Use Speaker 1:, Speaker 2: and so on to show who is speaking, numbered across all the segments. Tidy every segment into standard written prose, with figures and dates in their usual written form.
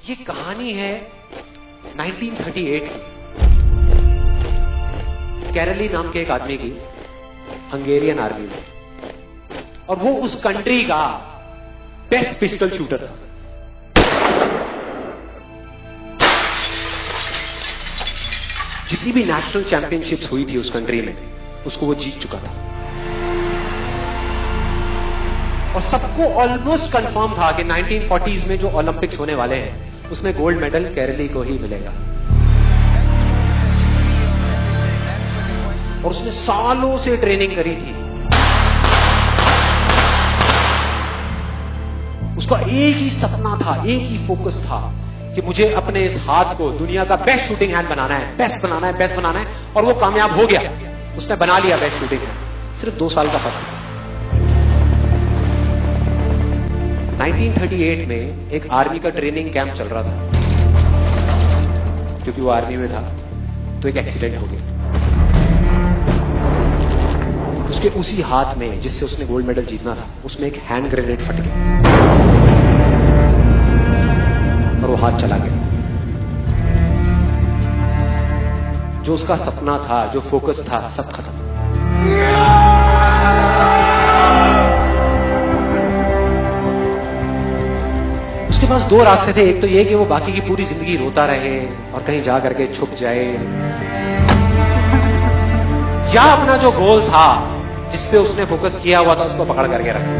Speaker 1: ये कहानी है 1938 की। कैरली नाम के एक आदमी की हंगेरियन आर्मी में, और वो उस कंट्री का बेस्ट पिस्टल शूटर था। जितनी भी नेशनल चैंपियनशिप्स हुई थी उस कंट्री में, उसको वो जीत चुका था। और सबको ऑलमोस्ट कंफर्म था कि 1940s में जो ओलंपिक्स होने वाले हैं उसमें गोल्ड मेडल केरली को ही मिलेगा। और उसने सालों से ट्रेनिंग करी थी। उसका एक ही सपना था, एक ही फोकस था कि मुझे अपने इस हाथ को दुनिया का बेस्ट शूटिंग हैंड बनाना है, बेस्ट बनाना है, बेस्ट बनाना है। और वो कामयाब हो गया, उसने बना लिया बेस्ट शूटिंग हैंड। सिर्फ 2 साल का फर्क। 1938 में एक आर्मी का ट्रेनिंग कैंप चल रहा था। क्योंकि वो आर्मी में था तो एक एक्सीडेंट हो गया। उसके उसी हाथ में जिससे उसने गोल्ड मेडल जीतना था, उसमें एक हैंड ग्रेनेड फट गया और वो हाथ चला गया। जो उसका सपना था, जो फोकस था, सब खत्म। उसके पास 2 रास्ते थे। एक तो ये कि वो बाकी की पूरी जिंदगी रोता रहे और कहीं जा करके छुप जाए, या अपना जो गोल था जिसपे उसने फोकस किया हुआ था उसको पकड़ करके रखा।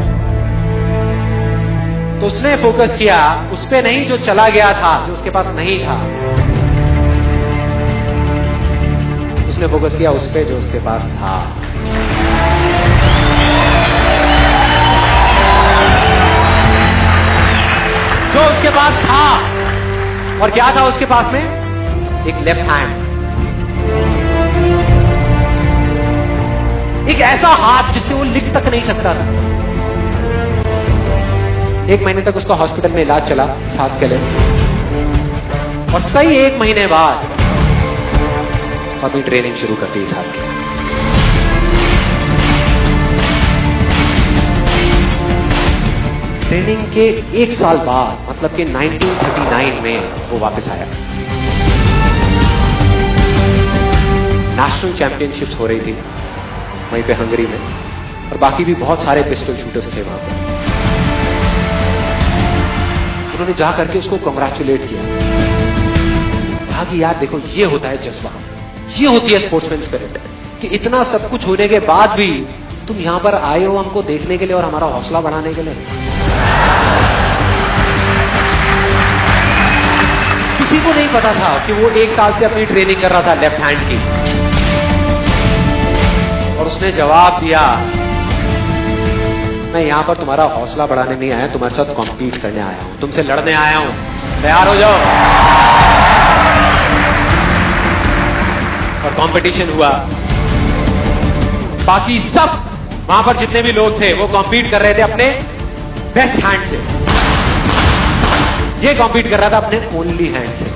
Speaker 1: तो उसने फोकस किया उस पे नहीं जो चला गया था, जो उसके पास नहीं था। उसने फोकस किया उस पे जो उसके पास था। जो उसके पास था। और क्या था उसके पास में? एक लेफ्ट हैंड, एक ऐसा हाथ जिससे वो लिख तक नहीं सकता था। 1 महीने तक उसका हॉस्पिटल में इलाज चला, 7 के लिए। और सही 1 महीने बाद अपनी ट्रेनिंग शुरू कर दी इस हाथ की। ट्रेनिंग के 1 साल बाद, मतलब कि 1939 में वो वापस आया। नेशनल चैंपियनशिप्स हो रही थी वहीं पे हंगरी में, और बाकी भी बहुत सारे पिस्टल शूटर्स थे वहां पर। उन्होंने जा करके उसको कंग्रेचुलेट किया। कहा कि यार देखो, ये होता है जज्बा, ये होती है स्पोर्ट्समैन स्पिरिट, कि इतना सब कुछ होने के बाद भी तुम यहां पर आए हो हमको देखने के लिए और हमारा हौसला बढ़ाने के लिए। किसी को नहीं पता था कि वो 1 साल से अपनी ट्रेनिंग कर रहा था लेफ्ट हैंड की। और उसने जवाब दिया, मैं यहां पर तुम्हारा हौसला बढ़ाने नहीं आया, तुम्हारे साथ कॉम्पीट करने आया हूं, तुमसे लड़ने आया हूं, तैयार हो जाओ। और कंपटीशन हुआ। बाकी सब वहां पर जितने भी लोग थे वो कॉम्पीट कर रहे थे अपने बेस्ट हैंड से। ये कॉम्पीट कर रहा था अपने ओनली हैंड से।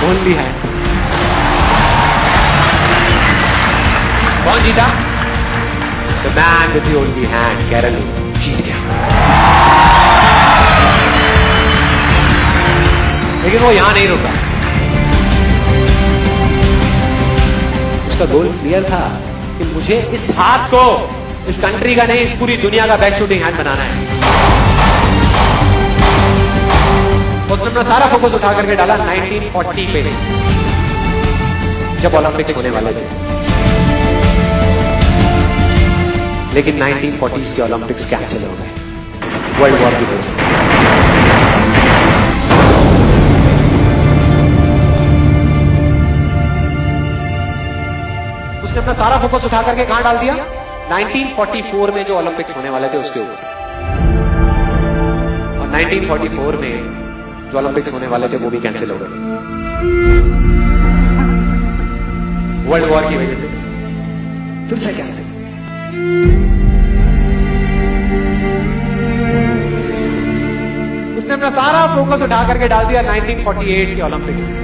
Speaker 1: ओनली हैंड से। कौन जीता? The man with the only hand, केरली, जीत गया। लेकिन वो यहां नहीं रुका। उसका गोल क्लियर था कि मुझे इस हाथ को, इस कंट्री का नहीं, इस पूरी दुनिया का बेस्ट शूटिंग हैंड बनाना है। उसने अपना सारा फोकस उठा करके डाला 1940 पे, जब ओलंपिक्स होने वाले थे। लेकिन 1940s के ओलंपिक्स कैंसिल हो गए वर्ल्ड वॉर की वजह से। उसने अपना सारा फोकस उठा करके कहां डाल दिया? 1944 में जो ओलंपिक्स होने वाले थे उसके ऊपर। और 1944 में जो ओलंपिक्स होने वाले थे वो भी कैंसिल हो गए वर्ल्ड वॉर की वजह से। फिर से कैंसिल। उसने अपना सारा फोकस उठा करके डाल दिया 1948 के ओलंपिक्स में।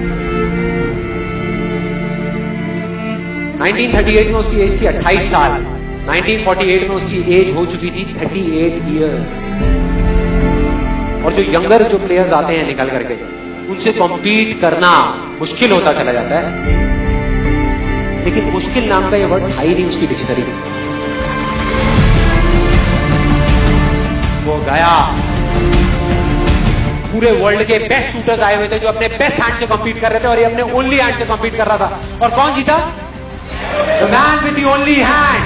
Speaker 1: 1938 में उसकी एज थी 28 साल। 1948 में उसकी एज हो चुकी थी 38 इयर्स। और जो यंगर जो प्लेयर्स आते हैं निकल करके, उनसे कॉम्पीट करना मुश्किल होता चला जाता है। लेकिन मुश्किल नाम का ये वर्ड था ही नहीं उसकी डिक्शनरी में। वो गया, पूरे वर्ल्ड के बेस्ट शूटर्स आए हुए थे जो अपने बेस्ट हैंड से कॉम्पीट कर रहे थे और ये अपने ओनली हैंड से कॉम्पीट कर रहा था। और कौन जीता? The man with the only hand.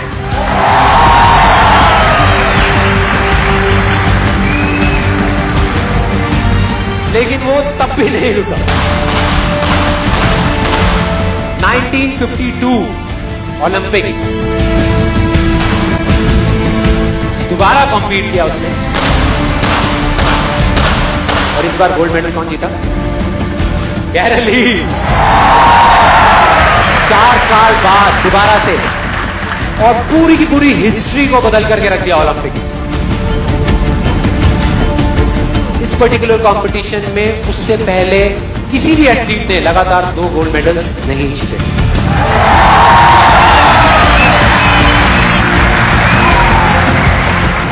Speaker 1: लेकिन वो तब भी नहीं रुका। 1952 ओलंपिक्स, दोबारा कॉम्पीट किया उसने और इस बार गोल्ड मेडल कौन जीता? गैरल ली। 4 साल बाद दोबारा से, और पूरी की पूरी हिस्ट्री को बदल करके रख दिया ओलंपिक्स। इस पर्टिकुलर कंपटीशन में उससे पहले किसी भी एथलीट ने लगातार 2 गोल्ड मेडल्स नहीं जीते।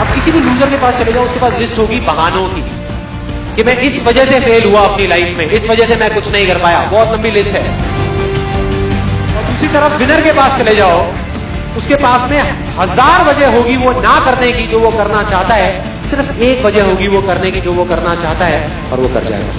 Speaker 1: अब किसी भी लूजर के पास चले जाओ, उसके पास लिस्ट होगी बहानों की कि मैं इस वजह से फेल हुआ अपनी लाइफ में, इस वजह से मैं कुछ नहीं कर पाया। बहुत लंबी लिस्ट है। और दूसरी तरफ विनर के पास चले जाओ, उसके पास में 1000 वजह होगी वो ना करने की जो वो करना चाहता है, सिर्फ एक वजह होगी वो करने की जो वो करना चाहता है, और वो कर जाएगा।